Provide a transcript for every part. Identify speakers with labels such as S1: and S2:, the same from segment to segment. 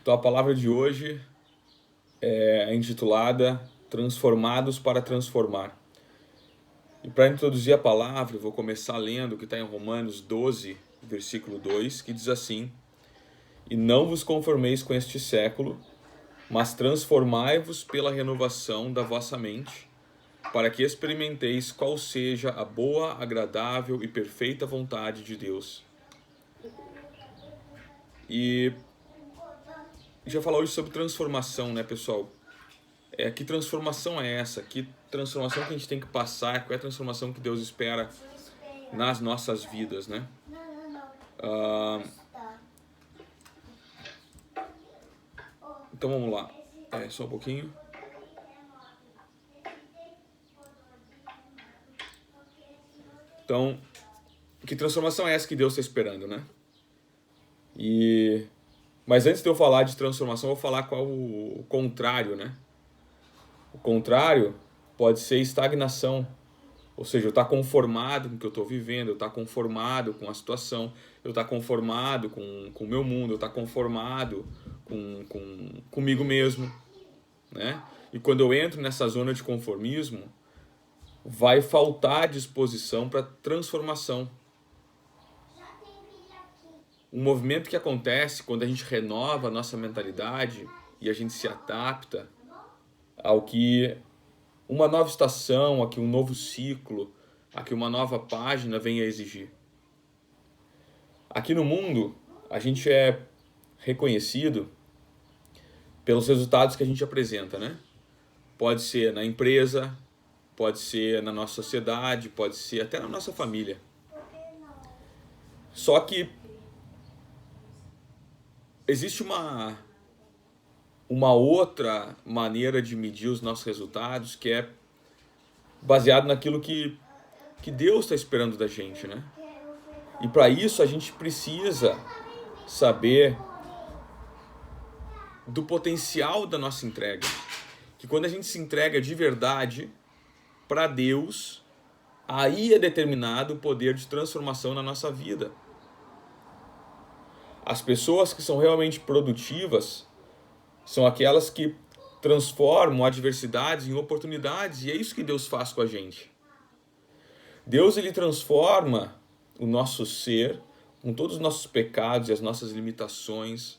S1: Então a palavra de hoje é intitulada Transformados para Transformar. E para introduzir a palavra, eu vou começar lendo o que está em Romanos 12, versículo 2, que diz assim: E não vos conformeis com este século, mas transformai-vos pela renovação da vossa mente, para que experimenteis qual seja a boa, agradável e perfeita vontade de Deus. E já falar hoje sobre transformação, né, pessoal? Que transformação é essa? Que transformação que a gente tem que passar? Qual é a transformação que Deus espera nas nossas vidas, né? Ah, então vamos lá. Só um pouquinho. Então, que transformação é essa que Deus está esperando, né? Mas antes de eu falar de transformação, eu vou falar qual o contrário, né? O contrário pode ser estagnação. Ou seja, eu estar conformado com o que eu estou vivendo, eu estar conformado com a situação, eu estar conformado com o meu mundo, eu estar conformado comigo mesmo, né? E quando eu entro nessa zona de conformismo, vai faltar disposição para transformação. Um movimento que acontece quando a gente renova a nossa mentalidade e a gente se adapta ao que uma nova estação, aqui um novo ciclo, aqui uma nova página vem a exigir. Aqui no mundo, a gente é reconhecido pelos resultados que a gente apresenta, né? Pode ser na empresa, pode ser na nossa sociedade, pode ser até na nossa família. Só que existe uma outra maneira de medir os nossos resultados que é baseado naquilo que Deus está esperando da gente, né? E para isso a gente precisa saber do potencial da nossa entrega. Que quando a gente se entrega de verdade para Deus, aí é determinado o poder de transformação na nossa vida. As pessoas que são realmente produtivas são aquelas que transformam adversidades em oportunidades, e é isso que Deus faz com a gente. Deus, ele transforma o nosso ser, com todos os nossos pecados e as nossas limitações,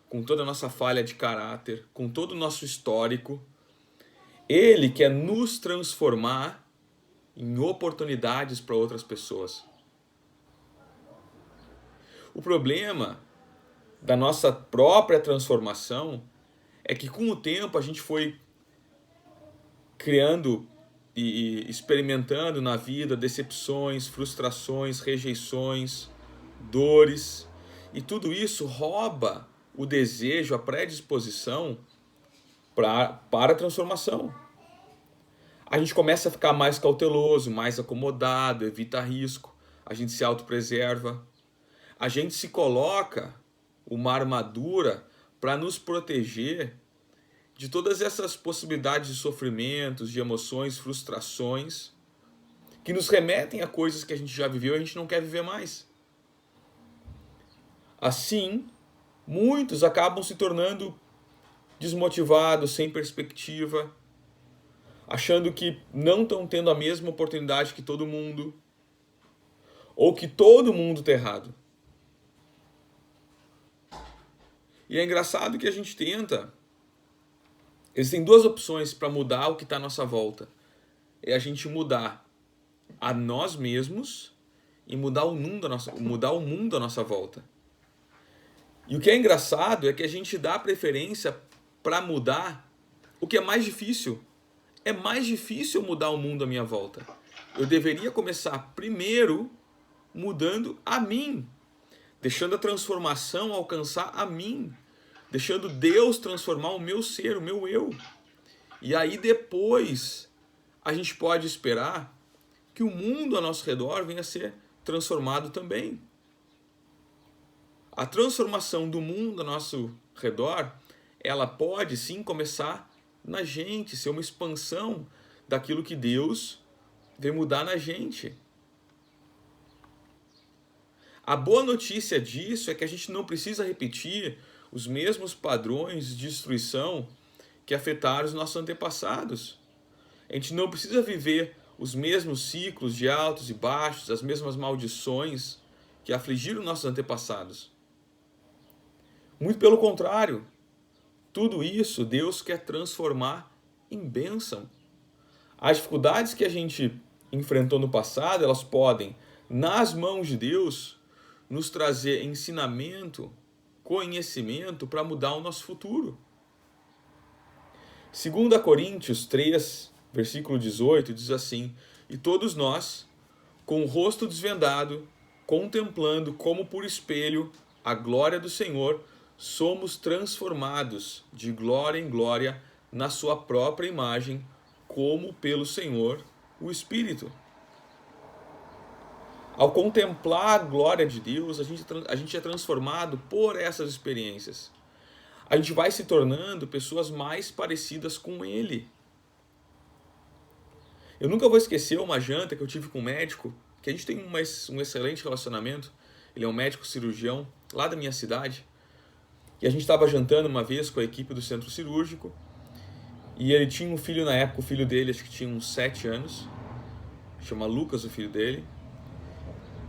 S1: com toda a nossa falha de caráter, com todo o nosso histórico. Ele quer nos transformar em oportunidades para outras pessoas. O problema da nossa própria transformação é que com o tempo a gente foi criando e experimentando na vida decepções, frustrações, rejeições, dores, e tudo isso rouba o desejo, a predisposição para a transformação. A gente começa a ficar mais cauteloso, mais acomodado, evita risco, a gente se autopreserva, a gente se coloca uma armadura para nos proteger de todas essas possibilidades de sofrimentos, de emoções, frustrações, que nos remetem a coisas que a gente já viveu e a gente não quer viver mais. Assim, muitos acabam se tornando desmotivados, sem perspectiva, achando que não estão tendo a mesma oportunidade que todo mundo, ou que todo mundo está errado. E é engraçado que a gente tenta. Existem duas opções para mudar o que está à nossa volta. É a gente mudar a nós mesmos e mudar o mundo à nossa volta. E o que é engraçado é que a gente dá preferência para mudar o que é mais difícil. É mais difícil mudar o mundo à minha volta. Eu deveria começar primeiro mudando a mim, deixando a transformação alcançar a mim, deixando Deus transformar o meu ser, o meu eu. E aí depois a gente pode esperar que o mundo ao nosso redor venha a ser transformado também. A transformação do mundo ao nosso redor, ela pode sim começar na gente, ser uma expansão daquilo que Deus vem mudar na gente. A boa notícia disso é que a gente não precisa repetir os mesmos padrões de destruição que afetaram os nossos antepassados. A gente não precisa viver os mesmos ciclos de altos e baixos, as mesmas maldições que afligiram nossos antepassados. Muito pelo contrário, tudo isso Deus quer transformar em bênção. As dificuldades que a gente enfrentou no passado, elas podem, nas mãos de Deus, nos trazer ensinamento, conhecimento para mudar o nosso futuro. 2 Coríntios 3, versículo 18, diz assim: E todos nós, com o rosto desvendado, contemplando como por espelho a glória do Senhor, somos transformados de glória em glória na sua própria imagem, como pelo Senhor, o Espírito. Ao contemplar a glória de Deus, a gente é transformado por essas experiências. A gente vai se tornando pessoas mais parecidas com Ele. Eu nunca vou esquecer uma janta que eu tive com um médico, que a gente tem um excelente relacionamento. Ele é um médico cirurgião lá da minha cidade. E a gente estava jantando uma vez com a equipe do centro cirúrgico. E ele tinha um filho na época, o filho dele acho que tinha uns 7 anos. Chama Lucas o filho dele.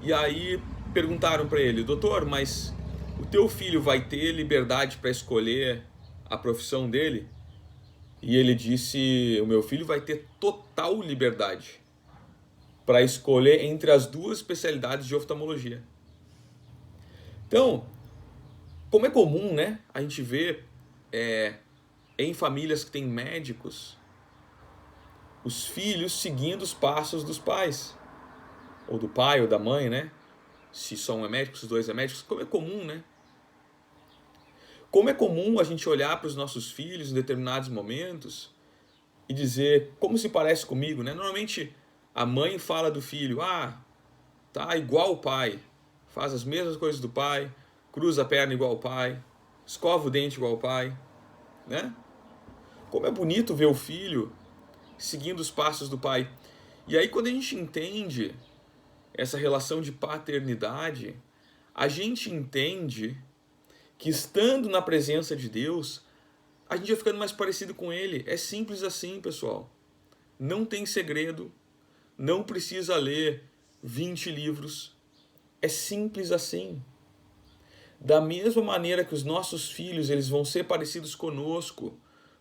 S1: E aí perguntaram para ele: doutor, mas o teu filho vai ter liberdade para escolher a profissão dele? E ele disse: o meu filho vai ter total liberdade para escolher entre as duas especialidades de oftalmologia. Então, como é comum, né, a gente vê em famílias que têm médicos, os filhos seguindo os passos dos pais, ou do pai ou da mãe, né? Se só um é médico, se os dois é médicos, como é comum, né? Como é comum a gente olhar para os nossos filhos em determinados momentos e dizer: como se parece comigo, né? Normalmente a mãe fala do filho: ah, tá igual o pai, faz as mesmas coisas do pai, cruza a perna igual o pai, escova o dente igual o pai, né? Como é bonito ver o filho seguindo os passos do pai. E aí, quando a gente entende essa relação de paternidade, a gente entende que, estando na presença de Deus, a gente vai ficando mais parecido com Ele. É simples assim, pessoal. Não tem segredo, não precisa ler 20 livros. É simples assim. Da mesma maneira que os nossos filhos eles vão ser parecidos conosco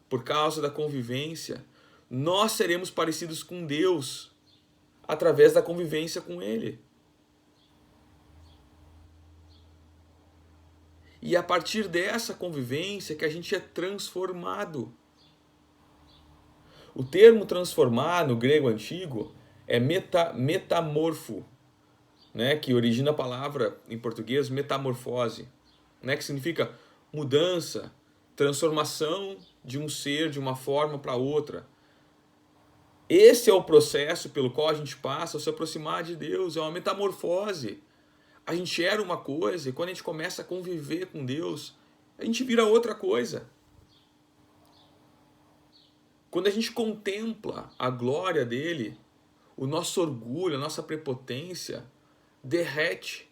S1: por causa da convivência, nós seremos parecidos com Deus através da convivência com Ele. E é a partir dessa convivência que a gente é transformado. O termo transformar no grego antigo é metamorfo, né, que origina a palavra em português metamorfose, né, que significa mudança, transformação de um ser de uma forma para outra. Esse é o processo pelo qual a gente passa ao se aproximar de Deus, é uma metamorfose. A gente era uma coisa e quando a gente começa a conviver com Deus, a gente vira outra coisa. Quando a gente contempla a glória dele, o nosso orgulho, a nossa prepotência derrete.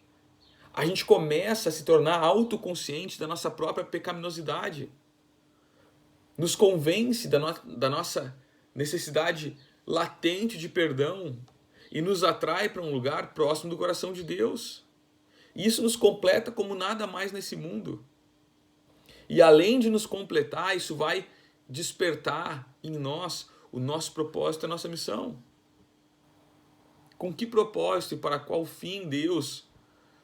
S1: A gente começa a se tornar autoconsciente da nossa própria pecaminosidade. Nos convence da nossa necessidade latente de perdão e nos atrai para um lugar próximo do coração de Deus. E isso nos completa como nada mais nesse mundo. E além de nos completar, isso vai despertar em nós o nosso propósito e a nossa missão. Com que propósito e para qual fim Deus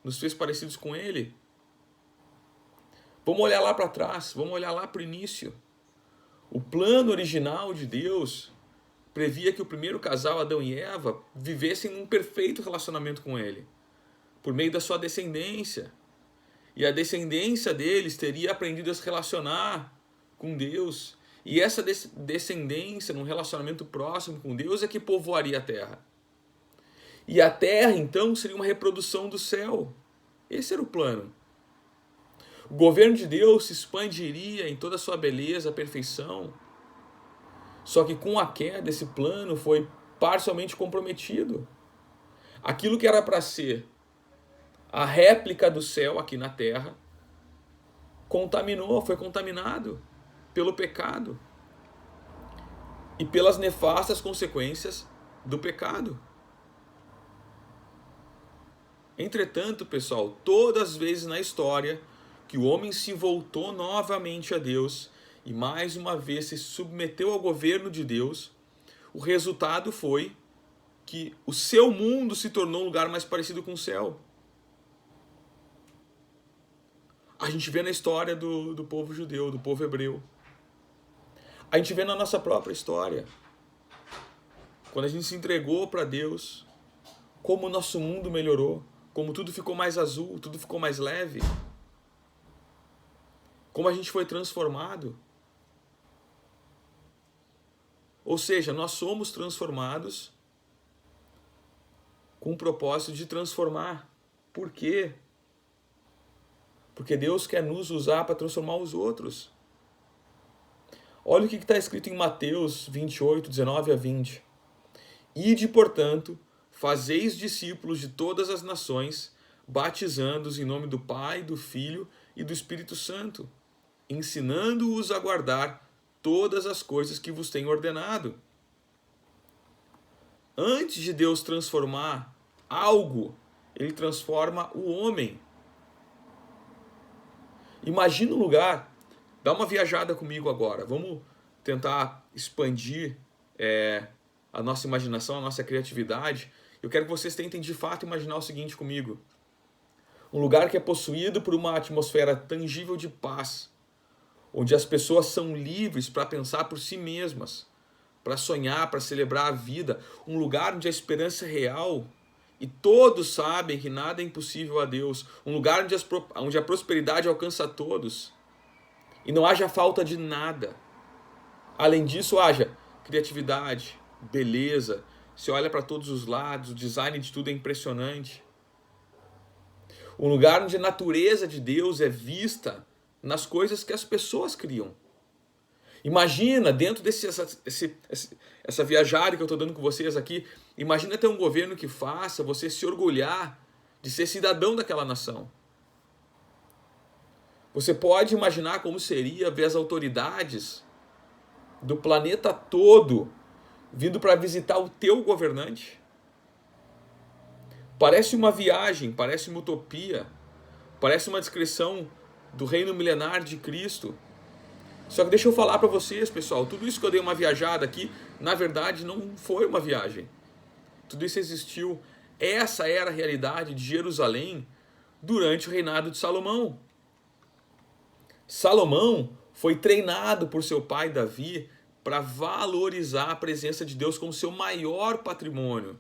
S1: nos fez parecidos com Ele? Vamos olhar lá para trás, vamos olhar lá para o início. O plano original de Deus previa que o primeiro casal, Adão e Eva, vivessem num perfeito relacionamento com Ele, por meio da sua descendência. E a descendência deles teria aprendido a se relacionar com Deus. E essa descendência, num relacionamento próximo com Deus, é que povoaria a terra. E a terra, então, seria uma reprodução do céu. Esse era o plano. O governo de Deus se expandiria em toda a sua beleza, perfeição. Só que com a queda, esse plano foi parcialmente comprometido. Aquilo que era para ser A réplica do céu aqui na terra foi contaminado pelo pecado e pelas nefastas consequências do pecado. Entretanto, pessoal, todas as vezes na história que o homem se voltou novamente a Deus e mais uma vez se submeteu ao governo de Deus, o resultado foi que o seu mundo se tornou um lugar mais parecido com o céu. A gente vê na história do povo judeu, do povo hebreu. A gente vê na nossa própria história. Quando a gente se entregou para Deus, como o nosso mundo melhorou, como tudo ficou mais azul, tudo ficou mais leve. Como a gente foi transformado. Ou seja, nós somos transformados com o propósito de transformar. Por quê? Porque Deus quer nos usar para transformar os outros. Olha o que está escrito em Mateus 28, 19 a 20. Ide, portanto, fazeis discípulos de todas as nações, batizando-os em nome do Pai, do Filho e do Espírito Santo, ensinando-os a guardar todas as coisas que vos tenho ordenado. Antes de Deus transformar algo, Ele transforma o homem. Imagina um lugar, dá uma viajada comigo agora, vamos tentar expandir a nossa imaginação, a nossa criatividade. Eu quero que vocês tentem de fato imaginar o seguinte comigo. Um lugar que é possuído por uma atmosfera tangível de paz, onde as pessoas são livres para pensar por si mesmas, para sonhar, para celebrar a vida. Um lugar onde a esperança é real e todos sabem que nada é impossível a Deus. Um lugar onde a prosperidade alcança a todos e não haja falta de nada. Além disso, haja criatividade, beleza. Você olha para todos os lados, o design de tudo é impressionante. Um lugar onde a natureza de Deus é vista nas coisas que as pessoas criam. Imagina, dentro essa viajada que eu estou dando com vocês aqui, imagina ter um governo que faça você se orgulhar de ser cidadão daquela nação. Você pode imaginar como seria ver as autoridades do planeta todo vindo para visitar o teu governante? Parece uma viagem, parece uma utopia, parece uma descrição do reino milenar de Cristo. Só que deixa eu falar para vocês, pessoal, tudo isso que eu dei uma viajada aqui, na verdade não foi uma viagem. Tudo isso existiu. Essa era a realidade de Jerusalém durante o reinado de Salomão. Salomão foi treinado por seu pai Davi para valorizar a presença de Deus como seu maior patrimônio.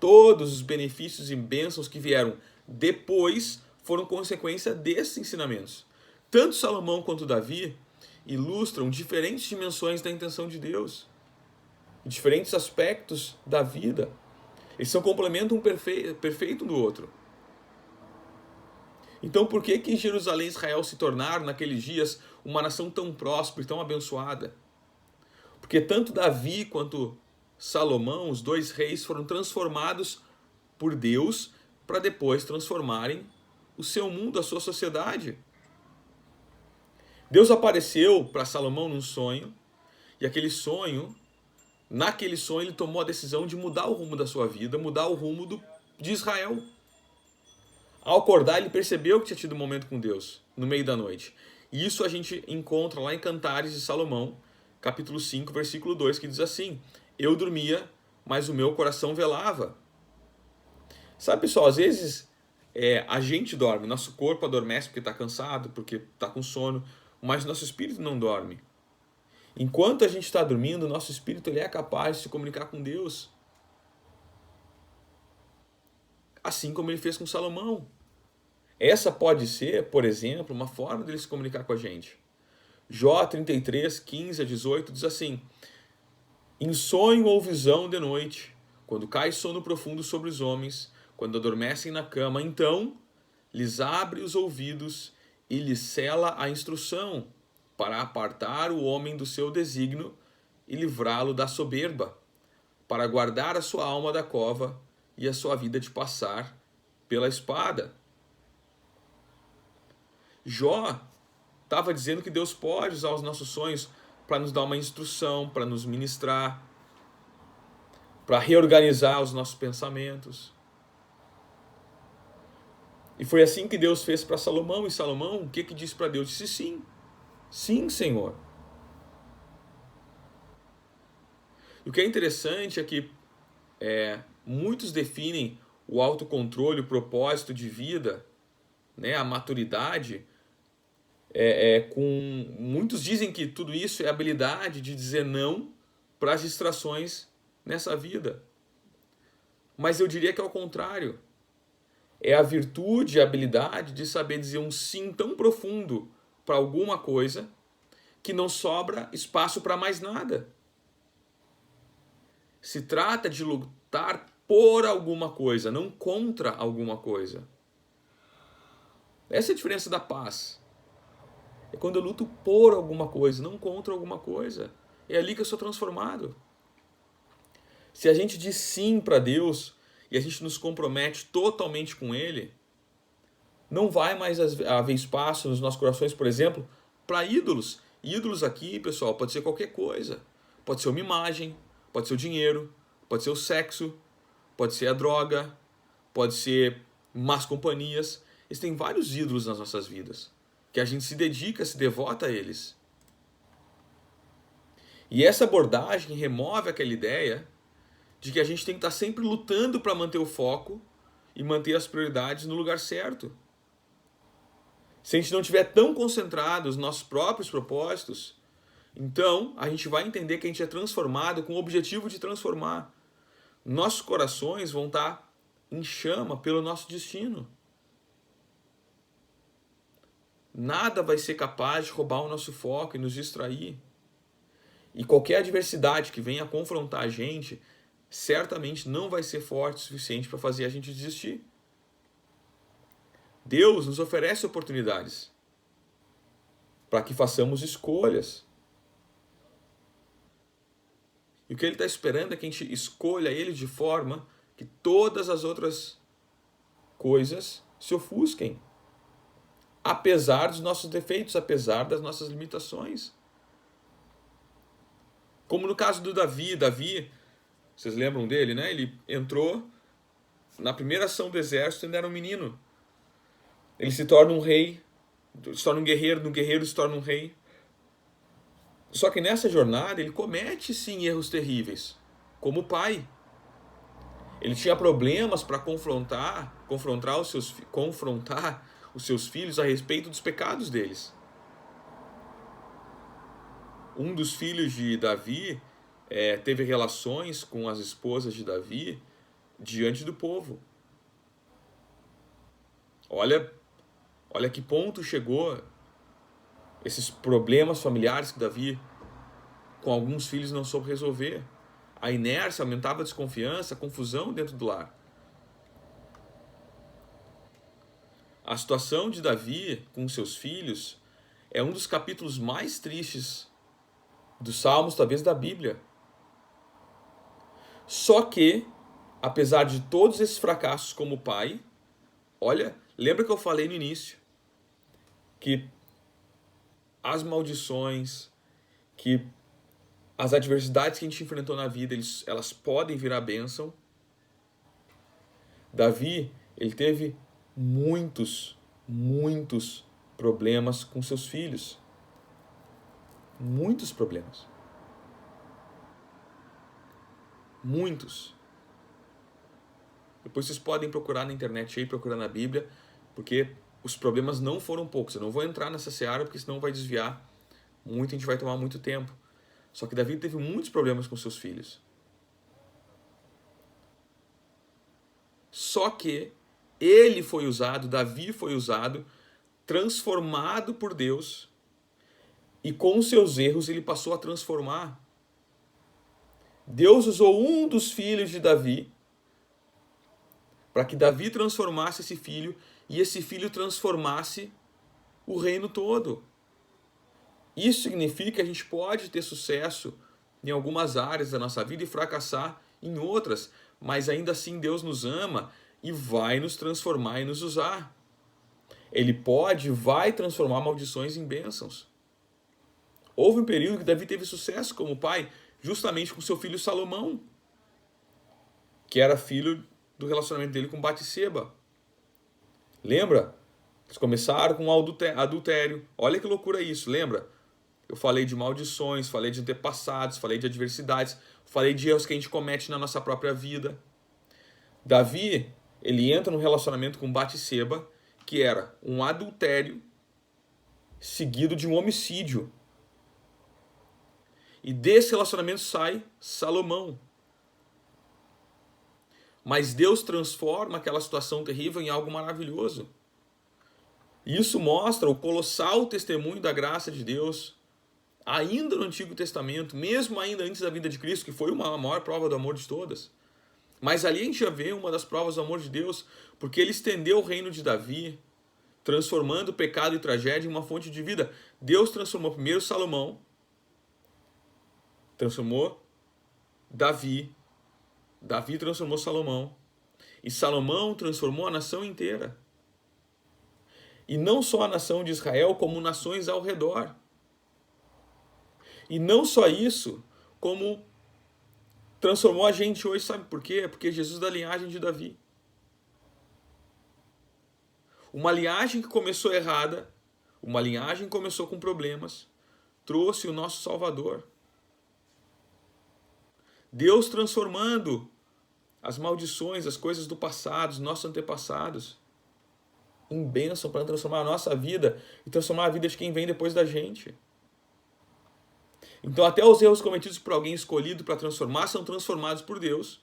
S1: Todos os benefícios e bênçãos que vieram depois foram consequência desses ensinamentos. Tanto Salomão quanto Davi ilustram diferentes dimensões da intenção de Deus, diferentes aspectos da vida. Eles são complemento um perfeito do outro. Então por que Jerusalém e Israel se tornaram naqueles dias uma nação tão próspera e tão abençoada? Porque tanto Davi quanto Salomão, os dois reis, foram transformados por Deus para depois transformarem o seu mundo, a sua sociedade. Deus apareceu para Salomão num sonho, e naquele sonho ele tomou a decisão de mudar o rumo da sua vida, mudar o rumo de Israel. Ao acordar, ele percebeu que tinha tido um momento com Deus, no meio da noite. E isso a gente encontra lá em Cantares de Salomão, capítulo 5, versículo 2, que diz assim: eu dormia, mas o meu coração velava. Sabe, pessoal, às vezes a gente dorme, nosso corpo adormece porque está cansado, porque está com sono, mas nosso espírito não dorme. Enquanto a gente está dormindo, nosso espírito ele é capaz de se comunicar com Deus. Assim como ele fez com Salomão. Essa pode ser, por exemplo, uma forma dele se comunicar com a gente. Jó 33, 15 a 18 diz assim: em sonho ou visão de noite, quando cai sono profundo sobre os homens, quando adormecem na cama, então lhes abre os ouvidos e lhes cela a instrução, para apartar o homem do seu desígnio e livrá-lo da soberba, para guardar a sua alma da cova e a sua vida de passar pela espada. Jó estava dizendo que Deus pode usar os nossos sonhos para nos dar uma instrução, para nos ministrar, para reorganizar os nossos pensamentos. E foi assim que Deus fez para Salomão. E Salomão, o que disse para Deus? Disse sim. Sim, Senhor. E o que é interessante é que muitos definem o autocontrole, o propósito de vida, né, a maturidade, muitos dizem que tudo isso é a habilidade de dizer não para as distrações nessa vida. Mas eu diria que é o contrário. É a virtude, a habilidade de saber dizer um sim tão profundo para alguma coisa que não sobra espaço para mais nada. Se trata de lutar por alguma coisa, não contra alguma coisa. Essa é a diferença da paz. É quando eu luto por alguma coisa, não contra alguma coisa. É ali que eu sou transformado. Se a gente diz sim para Deus e a gente nos compromete totalmente com Ele, não vai mais haver espaço nos nossos corações, por exemplo, para ídolos. Ídolos aqui, pessoal, pode ser qualquer coisa. Pode ser uma imagem, pode ser o dinheiro, pode ser o sexo, pode ser a droga, pode ser más companhias. Existem vários ídolos nas nossas vidas, que a gente se dedica, se devota a eles. E essa abordagem remove aquela ideia de que a gente tem que estar sempre lutando para manter o foco e manter as prioridades no lugar certo. Se a gente não estiver tão concentrado nos nossos próprios propósitos, então a gente vai entender que a gente é transformado com o objetivo de transformar. Nossos corações vão estar em chama pelo nosso destino. Nada vai ser capaz de roubar o nosso foco e nos distrair. E qualquer adversidade que venha confrontar a gente, certamente não vai ser forte o suficiente para fazer a gente desistir. Deus nos oferece oportunidades para que façamos escolhas. E o que Ele está esperando é que a gente escolha Ele de forma que todas as outras coisas se ofusquem. Apesar dos nossos defeitos, apesar das nossas limitações. Como no caso do Davi. Davi, vocês lembram dele, né? Ele entrou na primeira ação do exército, ainda era um menino. Ele se torna um rei, se torna um guerreiro, do guerreiro se torna um rei. Só que nessa jornada ele comete sim erros terríveis, como pai. Ele tinha problemas para confrontar os seus filhos a respeito dos pecados deles. Um dos filhos de Davi teve relações com as esposas de Davi diante do povo. Olha que ponto chegou esses problemas familiares que Davi, com alguns filhos, não soube resolver. A inércia aumentava a desconfiança, a confusão dentro do lar. A situação de Davi com seus filhos é um dos capítulos mais tristes dos Salmos, talvez da Bíblia. Só que, apesar de todos esses fracassos como pai, lembra que eu falei no início que as maldições, que as adversidades que a gente enfrentou na vida, elas podem virar bênção. Davi, ele teve muitos problemas com seus filhos. Muitos problemas. Muitos. Depois vocês podem procurar na internet aí, procurar na Bíblia, porque os problemas não foram poucos. Eu não vou entrar nessa seara, porque senão vai desviar muito, a gente vai tomar muito tempo. Só que Davi teve muitos problemas com seus filhos. Só que Davi foi usado, transformado por Deus, e com os seus erros ele passou a transformar. Deus usou um dos filhos de Davi para que Davi transformasse esse filho e esse filho transformasse o reino todo. Isso significa que a gente pode ter sucesso em algumas áreas da nossa vida e fracassar em outras, mas ainda assim Deus nos ama e vai nos transformar e nos usar. Ele vai transformar maldições em bênçãos. Houve um período que Davi teve sucesso como pai, justamente com seu filho Salomão, que era filho do relacionamento dele com Batseba. Lembra? Eles começaram com adultério. Olha que loucura isso, lembra? Eu falei de maldições, falei de antepassados, falei de adversidades, falei de erros que a gente comete na nossa própria vida. Davi, ele entra num relacionamento com Batseba, que era um adultério seguido de um homicídio. E desse relacionamento sai Salomão. Mas Deus transforma aquela situação terrível em algo maravilhoso. Isso mostra o colossal testemunho da graça de Deus, ainda no Antigo Testamento, mesmo ainda antes da vinda de Cristo, que foi uma maior prova do amor de todas. Mas ali a gente já vê uma das provas do amor de Deus, porque ele estendeu o reino de Davi, transformando pecado e tragédia em uma fonte de vida. Deus transformou primeiro Salomão, transformou Davi, Davi transformou Salomão, e Salomão transformou a nação inteira. E não só a nação de Israel, como nações ao redor. E não só isso, como transformou a gente hoje, sabe por quê? Porque Jesus é da linhagem de Davi. Uma linhagem que começou errada, uma linhagem que começou com problemas, trouxe o nosso Salvador. Deus transformando as maldições, as coisas do passado, os nossos antepassados, em bênção para transformar a nossa vida e transformar a vida de quem vem depois da gente. Então até os erros cometidos por alguém escolhido para transformar são transformados por Deus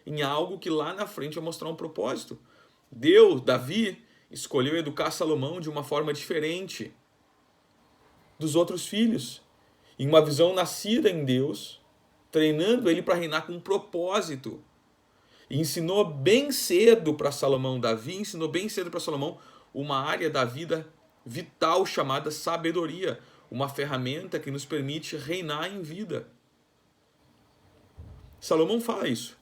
S1: em algo que lá na frente vai mostrar um propósito. Davi, escolheu educar Salomão de uma forma diferente dos outros filhos, em uma visão nascida em Deus, treinando ele para reinar com um propósito. E ensinou bem cedo para Salomão, Davi ensinou bem cedo para Salomão uma área da vida vital chamada sabedoria, uma ferramenta que nos permite reinar em vida. Salomão fala isso.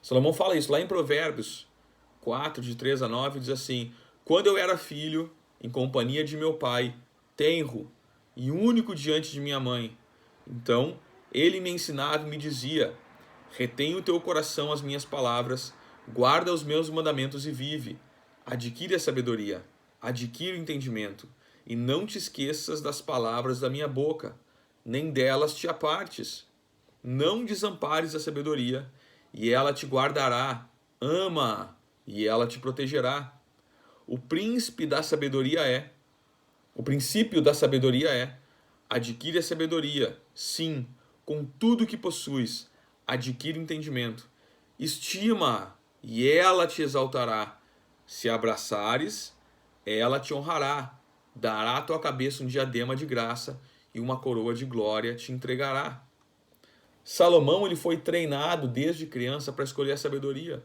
S1: Salomão fala isso lá em Provérbios 4, de 3 a 9, diz assim: quando eu era filho, em companhia de meu pai, tenro e único diante de minha mãe, então ele me ensinava e me dizia: retém o teu coração as minhas palavras, guarda os meus mandamentos e vive. Adquire a sabedoria, adquire o entendimento, e não te esqueças das palavras da minha boca, nem delas te apartes. Não desampares a sabedoria, e ela te guardará. Ama-a, e ela te protegerá. O princípio da sabedoria é: adquire a sabedoria, sim, com tudo que possuis, adquire entendimento. Estima-a, e ela te exaltará. Se abraçares, ela te honrará. Dará à tua cabeça um diadema de graça, e uma coroa de glória te entregará. Salomão, ele foi treinado desde criança para escolher a sabedoria.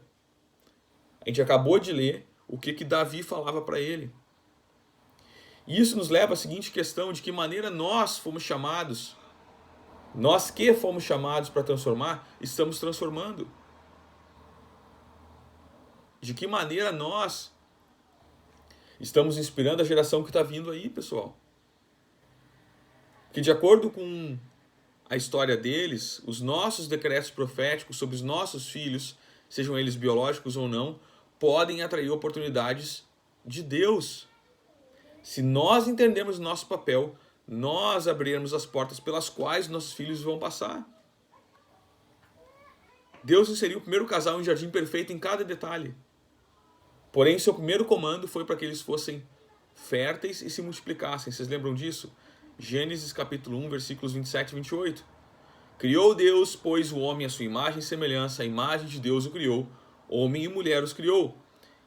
S1: A gente acabou de ler o que Davi falava para ele. E isso nos leva à seguinte questão: de que maneira nós fomos chamados, nós que fomos chamados para transformar, estamos transformando. De que maneira nós estamos inspirando a geração que está vindo aí, pessoal? Que de acordo com a história deles, os nossos decretos proféticos sobre os nossos filhos, sejam eles biológicos ou não, podem atrair oportunidades de Deus. Se nós entendermos o nosso papel, nós abrirmos as portas pelas quais nossos filhos vão passar. Deus inseriu o primeiro casal em um jardim perfeito em cada detalhe. Porém, seu primeiro comando foi para que eles fossem férteis e se multiplicassem. Vocês lembram disso? Gênesis capítulo 1, versículos 27 e 28. Criou Deus, pois, o homem à sua imagem e semelhança, a imagem de Deus o criou, homem e mulher os criou.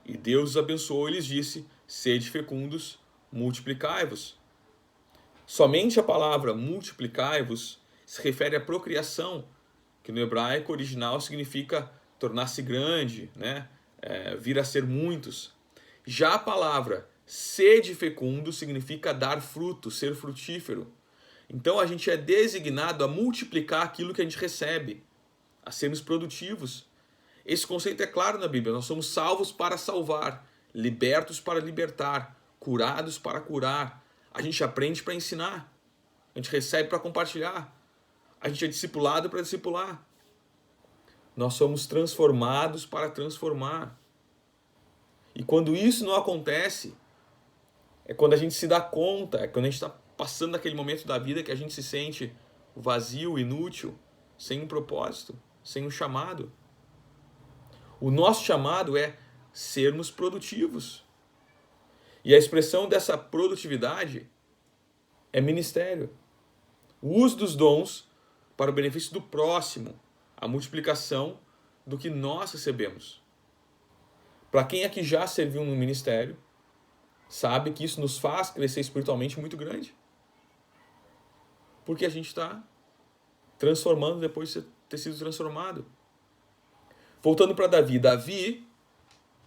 S1: E Deus os abençoou e lhes disse: sede fecundos, multiplicai-vos. Somente a palavra multiplicai-vos se refere à procriação, que no hebraico original significa tornar-se grande, né? Vir a ser muitos. Já a palavra sede fecundo significa dar fruto, ser frutífero. Então a gente é designado a multiplicar aquilo que a gente recebe, a sermos produtivos. Esse conceito é claro na Bíblia. Nós somos salvos para salvar, libertos para libertar, curados para curar. A gente aprende para ensinar, a gente recebe para compartilhar, a gente é discipulado para discipular. Nós somos transformados para transformar. E quando isso não acontece, é quando a gente se dá conta, é quando a gente está passando naquele momento da vida que a gente se sente vazio, inútil, sem um propósito, sem um chamado. O nosso chamado é sermos produtivos. E a expressão dessa produtividade é ministério. O uso dos dons para o benefício do próximo, a multiplicação do que nós recebemos. Para quem aqui já serviu no ministério, sabe que isso nos faz crescer espiritualmente muito grande. Porque a gente está transformando depois de ter sido transformado. Voltando para Davi. Davi,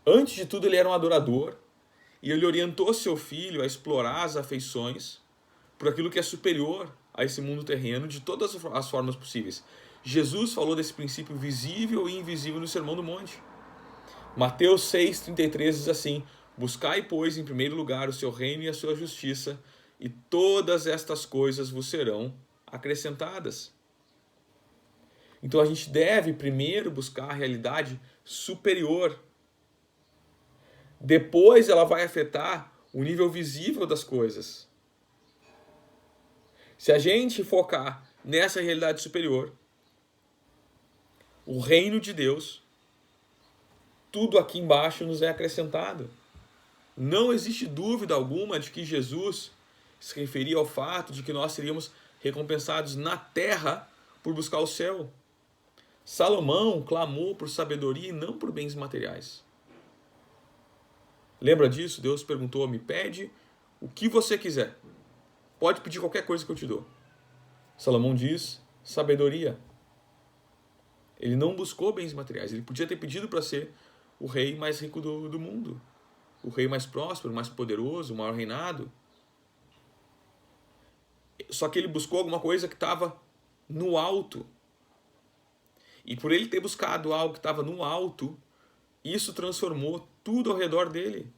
S1: antes de tudo, ele era um adorador. E ele orientou seu filho a explorar as afeições por aquilo que é superior a esse mundo terreno de todas as formas possíveis. Jesus falou desse princípio visível e invisível no Sermão do Monte. Mateus 6,33 diz assim: buscai, pois, em primeiro lugar o seu reino e a sua justiça, e todas estas coisas vos serão acrescentadas. Então a gente deve primeiro buscar a realidade superior. Depois ela vai afetar o nível visível das coisas. Se a gente focar nessa realidade superior, o reino de Deus, tudo aqui embaixo nos é acrescentado. Não existe dúvida alguma de que Jesus se referia ao fato de que nós seríamos recompensados na terra por buscar o céu. Salomão clamou por sabedoria e não por bens materiais. Lembra disso? Deus perguntou: me pede o que você quiser. Pode pedir qualquer coisa que eu te dou. Salomão diz: sabedoria. Ele não buscou bens materiais. Ele podia ter pedido para ser o rei mais rico do mundo. O rei mais próspero, mais poderoso, o maior reinado. Só que ele buscou alguma coisa que estava no alto. E por ele ter buscado algo que estava no alto, isso transformou tudo ao redor dele.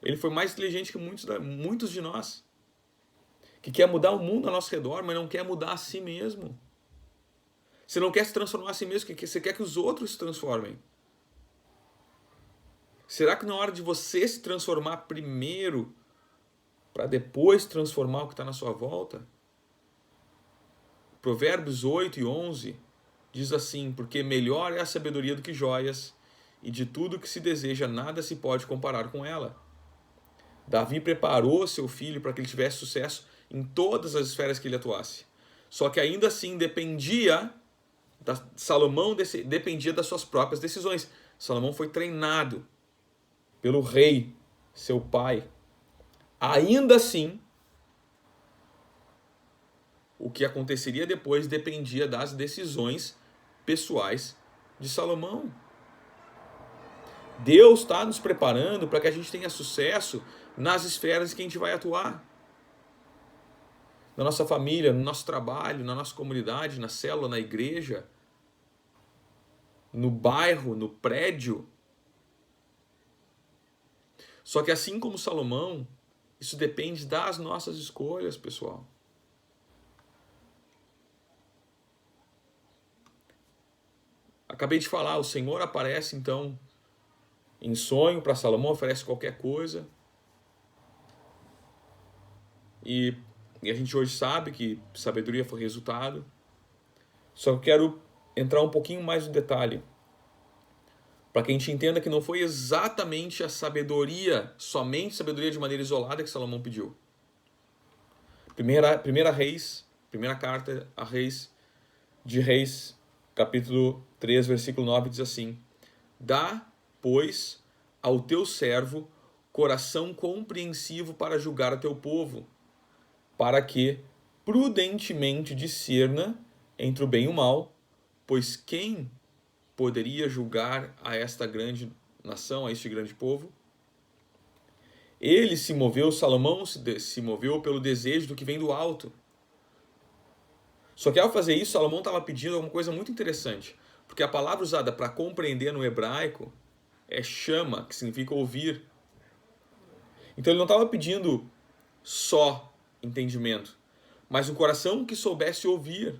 S1: Ele foi mais inteligente que muitos de nós, que quer mudar o mundo ao nosso redor, mas não quer mudar a si mesmo. Você não quer se transformar a si mesmo, você quer que os outros se transformem. Será que na hora de você se transformar primeiro, para depois transformar o que está na sua volta? Provérbios 8 e 11 diz assim: porque melhor é a sabedoria do que joias, e de tudo que se deseja nada se pode comparar com ela. Davi preparou seu filho para que ele tivesse sucesso em todas as esferas que ele atuasse. Só que ainda assim Salomão dependia das suas próprias decisões. Salomão foi treinado pelo rei, seu pai. Ainda assim, o que aconteceria depois dependia das decisões pessoais de Salomão. Deus está nos preparando para que a gente tenha sucesso nas esferas em que a gente vai atuar. Na nossa família, no nosso trabalho, na nossa comunidade, na célula, na igreja, no bairro, no prédio. Só que assim como Salomão, isso depende das nossas escolhas, pessoal. Acabei de falar, o Senhor aparece então em sonho para Salomão, oferece qualquer coisa. E a gente hoje sabe que sabedoria foi resultado. Só que eu quero entrar um pouquinho mais no detalhe, para que a gente entenda que não foi exatamente a sabedoria, somente sabedoria de maneira isolada que Salomão pediu. Primeira carta a Reis, de Reis, capítulo 3, versículo 9, diz assim: dá, pois, ao teu servo coração compreensivo para julgar a teu povo, para que prudentemente discerna entre o bem e o mal, pois quem poderia julgar a esta grande nação, a este grande povo? Salomão se moveu pelo desejo do que vem do alto. Só que ao fazer isso, Salomão estava pedindo alguma coisa muito interessante. Porque a palavra usada para compreender no hebraico é chama, que significa ouvir. Então ele não estava pedindo só entendimento, mas um coração que soubesse ouvir.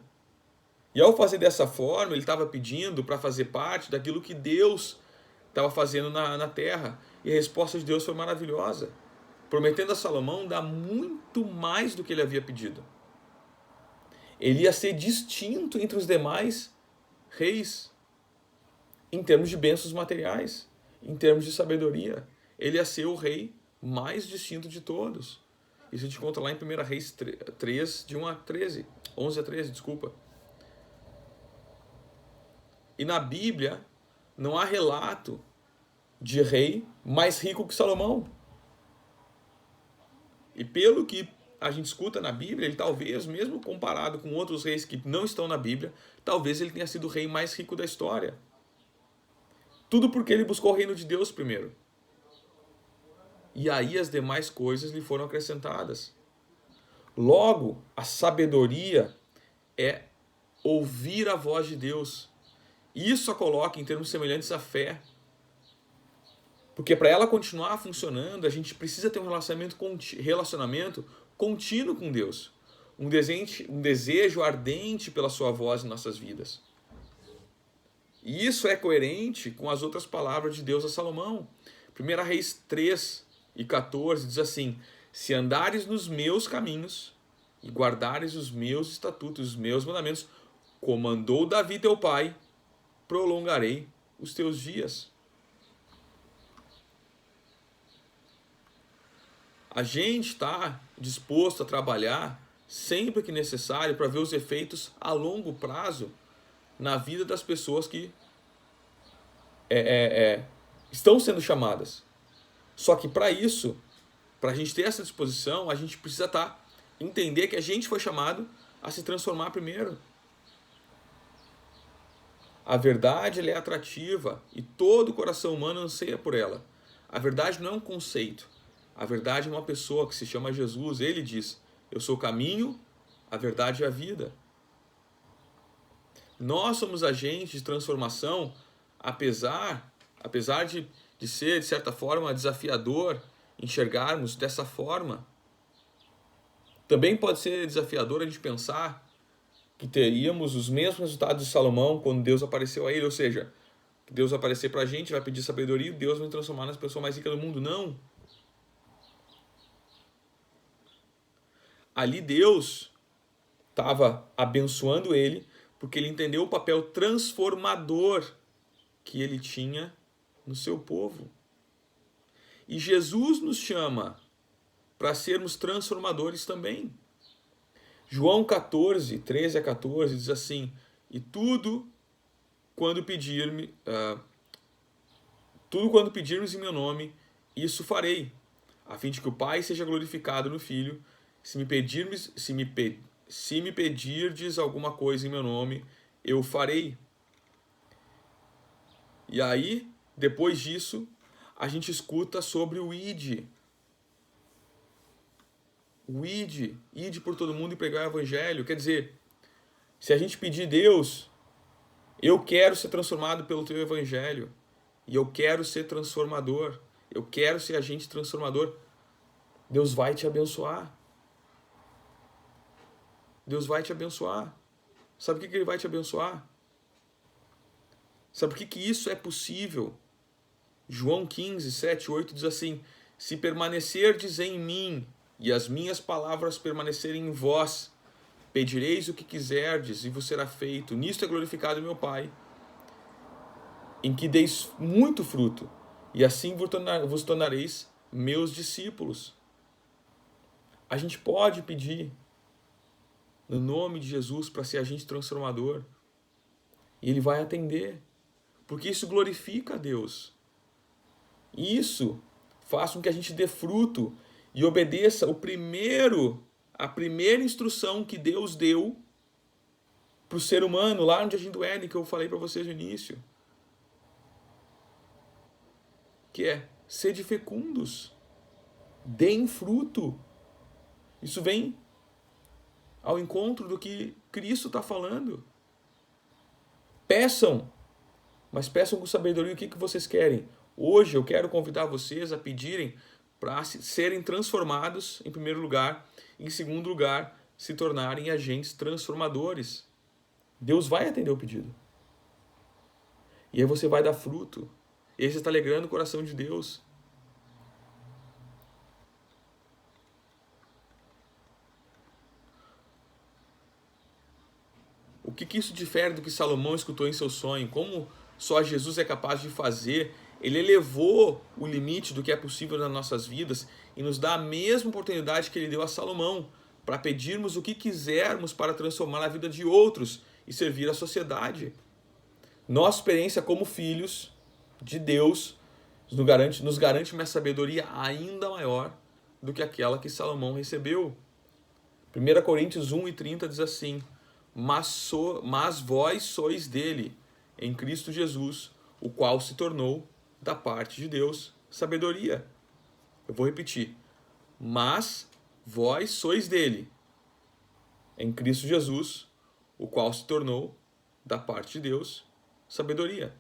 S1: E ao fazer dessa forma, ele estava pedindo para fazer parte daquilo que Deus estava fazendo na terra. E a resposta de Deus foi maravilhosa, prometendo a Salomão dar muito mais do que ele havia pedido. Ele ia ser distinto entre os demais reis, em termos de bênçãos materiais, em termos de sabedoria. Ele ia ser o rei mais distinto de todos. Isso a gente conta lá em 1 Reis 3, de 1 a 13, 11 a 13, desculpa. E na Bíblia não há relato de rei mais rico que Salomão. E pelo que a gente escuta na Bíblia, ele talvez, mesmo comparado com outros reis que não estão na Bíblia, talvez ele tenha sido o rei mais rico da história. Tudo porque ele buscou o reino de Deus primeiro. E aí as demais coisas lhe foram acrescentadas. Logo, a sabedoria é ouvir a voz de Deus. Isso a coloca em termos semelhantes à fé. Porque para ela continuar funcionando, a gente precisa ter um relacionamento contínuo com Deus. Um desejo ardente pela sua voz em nossas vidas. E isso é coerente com as outras palavras de Deus a Salomão. 1 Reis 3 e 14 diz assim: se andares nos meus caminhos e guardares os meus estatutos, os meus mandamentos, como andou Davi teu pai, prolongarei os teus dias. A gente está disposto a trabalhar sempre que necessário para ver os efeitos a longo prazo na vida das pessoas que estão sendo chamadas. Só que para isso, para a gente ter essa disposição, a gente precisa entender que a gente foi chamado a se transformar primeiro. A verdade ela é atrativa e todo coração humano anseia por ela. A verdade não é um conceito. A verdade é uma pessoa que se chama Jesus. Ele diz: eu sou o caminho, a verdade e a vida. Nós somos agentes de transformação, apesar de ser, de certa forma, desafiador enxergarmos dessa forma. Também pode ser desafiador a gente pensar que teríamos os mesmos resultados de Salomão quando Deus apareceu a ele, ou seja, que Deus vai aparecer para a gente, vai pedir sabedoria e Deus vai transformar nas pessoas mais ricas do mundo. Não. Ali Deus estava abençoando ele porque ele entendeu o papel transformador que ele tinha no seu povo. E Jesus nos chama para sermos transformadores também. João 14, 13 a 14 diz assim: e tudo quando pedirmos em meu nome, isso farei, a fim de que o Pai seja glorificado no Filho. Se me pedirdes alguma coisa em meu nome, eu farei. E aí, depois disso, a gente escuta sobre o ID. O ID por todo mundo e pregar o evangelho. Quer dizer, se a gente pedir Deus, eu quero ser transformado pelo teu evangelho. E eu quero ser transformador. Eu quero ser agente transformador. Deus vai te abençoar. Deus vai te abençoar. Sabe por que Ele vai te abençoar? Sabe por que isso é possível? João 15, 7, 8 diz assim: se permanecerdes em mim e as minhas palavras permanecerem em vós, pedireis o que quiserdes e vos será feito. Nisto é glorificado meu Pai, em que deis muito fruto, e assim vos tornareis meus discípulos. A gente pode pedir no nome de Jesus para ser agente transformador, e Ele vai atender, porque isso glorifica a Deus. Isso faz com que a gente dê fruto e obedeça a primeira instrução que Deus deu para o ser humano lá no Jardim do Éden, que eu falei para vocês no início, que é: sede fecundos, deem fruto. Isso vem ao encontro do que Cristo está falando. Peçam mas peçam com sabedoria o que vocês querem. Hoje eu quero convidar vocês a pedirem para serem transformados, em primeiro lugar, em segundo lugar, se tornarem agentes transformadores. Deus vai atender o pedido. E aí você vai dar fruto. E aí você está alegrando o coração de Deus. O que isso difere do que Salomão escutou em seu sonho? Como só Jesus é capaz de fazer? Ele elevou o limite do que é possível nas nossas vidas e nos dá a mesma oportunidade que ele deu a Salomão para pedirmos o que quisermos para transformar a vida de outros e servir a sociedade. Nossa experiência como filhos de Deus nos garante uma sabedoria ainda maior do que aquela que Salomão recebeu. 1 Coríntios 1:30 diz assim: mas vós sois dele, em Cristo Jesus, o qual se tornou, da parte de Deus, sabedoria. Eu vou repetir. Mas vós sois dele, em Cristo Jesus, o qual se tornou, da parte de Deus, sabedoria.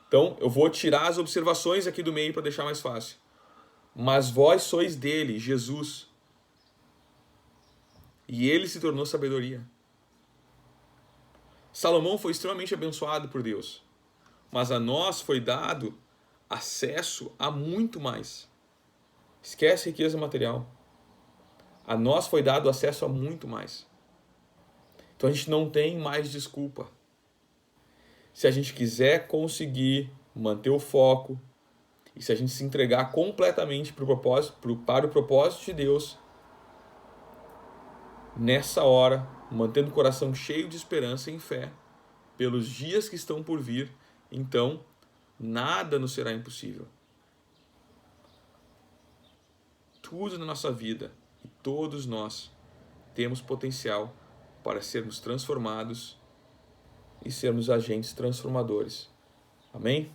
S1: Então, eu vou tirar as observações aqui do meio para deixar mais fácil. Mas vós sois dele, Jesus, e ele se tornou sabedoria. Salomão foi extremamente abençoado por Deus, mas a nós foi dado acesso a muito mais. Esquece riqueza material. A nós foi dado acesso a muito mais. Então a gente não tem mais desculpa. Se a gente quiser conseguir manter o foco e se a gente se entregar completamente para o propósito de Deus, nessa hora, mantendo o coração cheio de esperança e fé, pelos dias que estão por vir, então nada nos será impossível. Tudo na nossa vida e todos nós temos potencial para sermos transformados e sermos agentes transformadores. Amém?